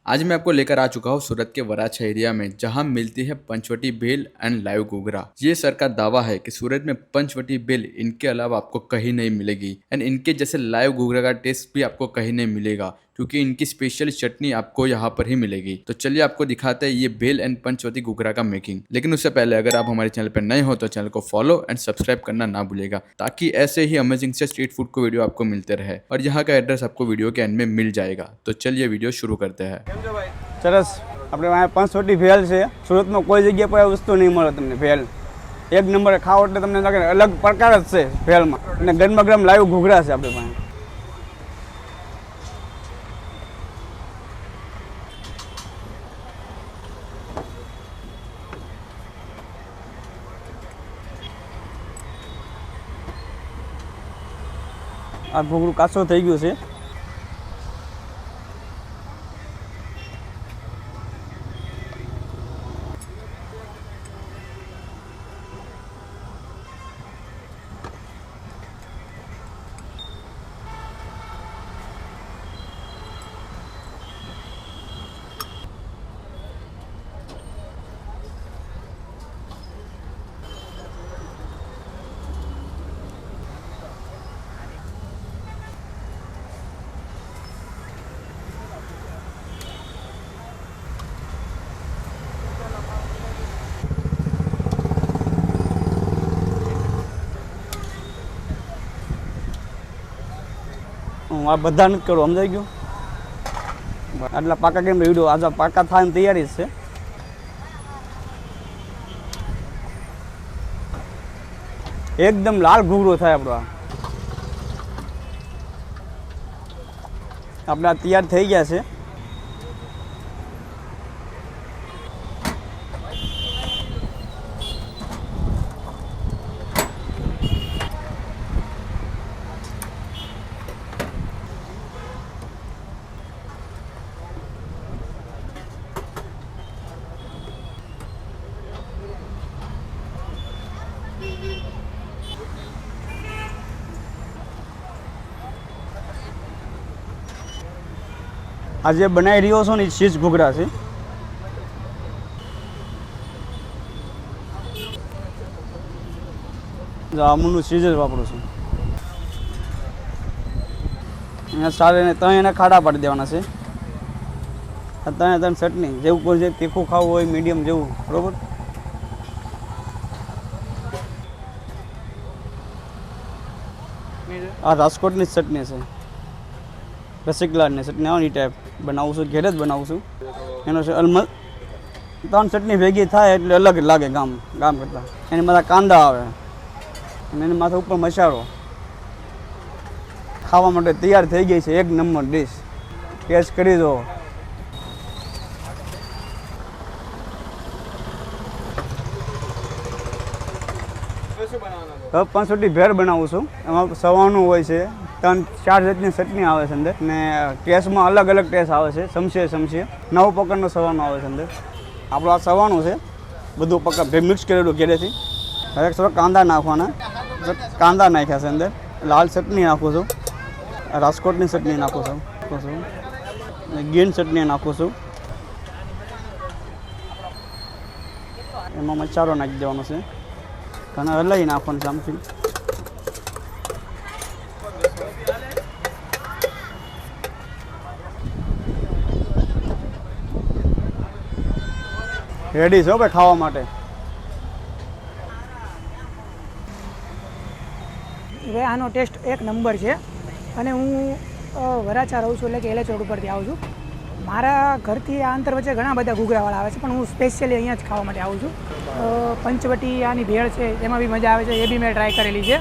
आज मैं आपको लेकर आ चुका हूँ सूरत के वराछा एरिया में, जहाँ मिलती है पंचवटी भेल एंड लाइव घूघरा। ये सर का दावा है कि सूरत में पंचवटी भेल इनके अलावा आपको कहीं नहीं मिलेगी एंड इनके जैसे लाइव घूघरा का टेस्ट भी आपको कहीं नहीं मिलेगा, क्योंकि इनकी स्पेशल चटनी आपको यहाँ पर ही मिलेगी। तो चलिए आपको दिखाते हैं ये भेल एंड पंचवटी घूघरा का मेकिंग। लेकिन उससे पहले अगर आप हमारे चैनल पर नए हो तो चैनल को फॉलो एंड सब्सक्राइब करना ना भूलेगा, ताकि ऐसे ही अमेजिंग से स्ट्रीट फूड को वीडियो आपको मिलते रहे। और यहाँ का एड्रेस आपको वीडियो के एंड में मिल जाएगा। तो चलिए वीडियो शुरू करते हैं। સરસ આપણે અહીંયા પંચવટી ભેલ છે। સુરતમાં કોઈ જગ્યા પર આ વસ્તુ નહીં મળે તમને। ભેલ એક નંબર ખાઓ એટલે તમને લાગે અલગ પ્રકાર જ છે ભેલમાં। અને ગરમા ગરમ લાઈવ ઘૂઘરા છે આપણે પાસે। આ ઘૂઘરું કાચું થઈ ગયું છે। હું આ બધા નથી કરું, સમજાઈ ગયું? આટલા પાકા કેમ વિડીયો આજે પાકા થવાની તૈયારી જ છે। એકદમ લાલ ઘૂઘરો થાય આપણો। આપણે આ તૈયાર થઈ ગયા છે। આ જે બનાવી રહ્યો છો ને એ ચીઝ ઘૂઘરા છે। અમૂલનું ચીઝ જ વાપરું છું। અહીંયા સારે ત્રણ એના ખાડા પાડી દેવાના છે। ત્રણે ત્રણ ચટણી, જેવું કોઈ જે તીખું ખાવું હોય મીડિયમ જેવું, બરોબર। આ રાજકોટની જ ચટણી છે, રસિકલાલની ચટણી આવે ને એ ટાઈપ બનાવું છું, ઘેર જ બનાવું છું। એનો છે અલમલ ત્રણ ચટણી ભેગી થાય એટલે અલગ લાગે ગામ કરતાં। એની માથે કાંદા આવે અને એની માથે ઉપર મસાલો। ખાવા માટે તૈયાર થઈ ગઈ છે એક નંબર ડીશ। ટેસ્ટ કરી દો। હવે પંચવટી ભેળ બનાવું છું। એમાં સવારનું હોય છે, 3-4 જાતની ચટણી આવે છે અંદર ને ટેસ્ટમાં અલગ અલગ ટેસ્ટ આવે છે। સમસીએ 9 પ્રકારનો સવાનું આવે છે અંદર। આપણું આ સવાનું છે, બધું મિક્સ કરેલું ઘેરેથી। હવે થોડા કાંદા નાખવાના, કાંદા નાખ્યા છે અંદર। લાલ ચટણી નાખું છું, રાજકોટની ચટણી નાખું છું, ગ્રીન ચટણી નાખું છું। એમાં મસાલો નાખી દેવાનો છે અને હલાવી નાખવાનું છે આમથી। રેડી છો ભાઈ ખાવા માટે। હવે આનો ટેસ્ટ એક નંબર છે અને હું વરાછા રહું છું, એટલે કે એલેચોડ ઉપરથી આવું છું। મારા ઘરથી આ અંતર વચ્ચે ઘણા બધા ઘૂઘરાવાળા આવે છે, પણ હું સ્પેશિયલી અહીંયા જ ખાવા માટે આવું છું। પંચવટી આની ભેળ છે એમાં બી મજા આવે છે, એ બી મેં ટ્રાય કરેલી છે।